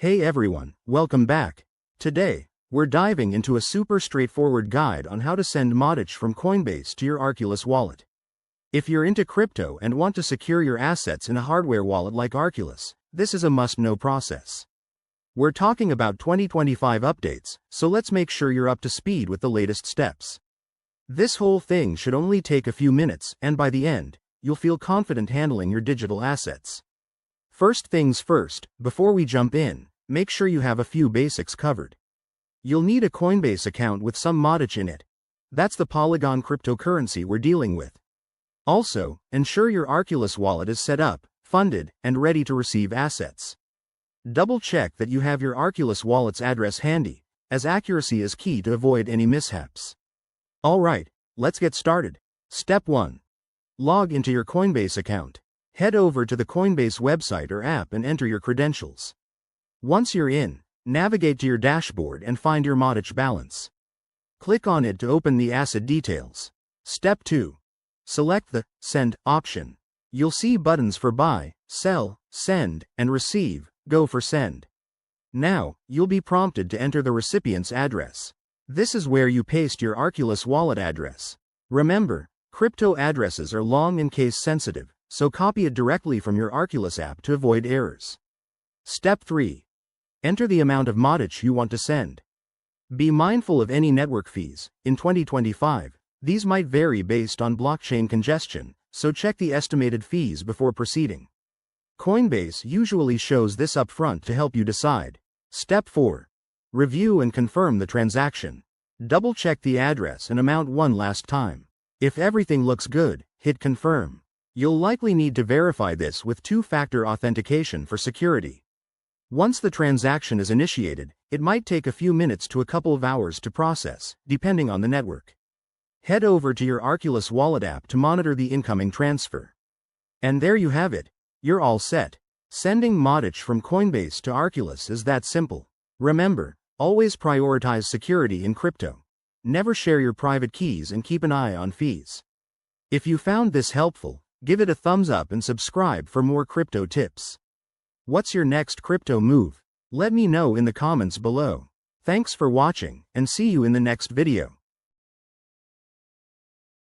Hey everyone, welcome back. Today, we're diving into a super straightforward guide on how to send Modic from Coinbase to your Arculus wallet. If you're into crypto and want to secure your assets in a hardware wallet like Arculus, this is a must-know process. We're talking about 2025 updates, so let's make sure you're up to speed with the latest steps. This whole thing should only take a few minutes, and by the end, you'll feel confident handling your digital assets. First things first, before we jump in, make sure you have a few basics covered. You'll need a Coinbase account with some Modic in it. That's the Polygon cryptocurrency we're dealing with. Also, ensure your Arculus wallet is set up, funded, and ready to receive assets. Double-check that you have your Arculus wallet's address handy, as accuracy is key to avoid any mishaps. Alright, let's get started. Step 1. Log into your Coinbase account. Head over to the Coinbase website or app and enter your credentials. Once you're in, navigate to your dashboard and find your Modic balance. Click on it to open the asset details. Step 2. Select the Send option. You'll see buttons for Buy, Sell, Send, and Receive. Go for Send. Now, you'll be prompted to enter the recipient's address. This is where you paste your Arculus wallet address. Remember, crypto addresses are long and case sensitive, so copy it directly from your Arculus app to avoid errors. Step 3. Enter the amount of Modic you want to send. Be mindful of any network fees. In 2025, these might vary based on blockchain congestion, so check the estimated fees before proceeding. Coinbase usually shows this upfront to help you decide. Step 4. Review and confirm the transaction. Double-check the address and amount one last time. If everything looks good, hit Confirm. You'll likely need to verify this with two-factor authentication for security. Once the transaction is initiated, it might take a few minutes to a couple of hours to process, depending on the network. Head over to your Arculus wallet app to monitor the incoming transfer. And there you have it. You're all set. Sending Modic from Coinbase to Arculus is that simple. Remember, always prioritize security in crypto. Never share your private keys and keep an eye on fees. If you found this helpful, give it a thumbs up and subscribe for more crypto tips. What's your next crypto move? Let me know in the comments below. Thanks for watching, and see you in the next video.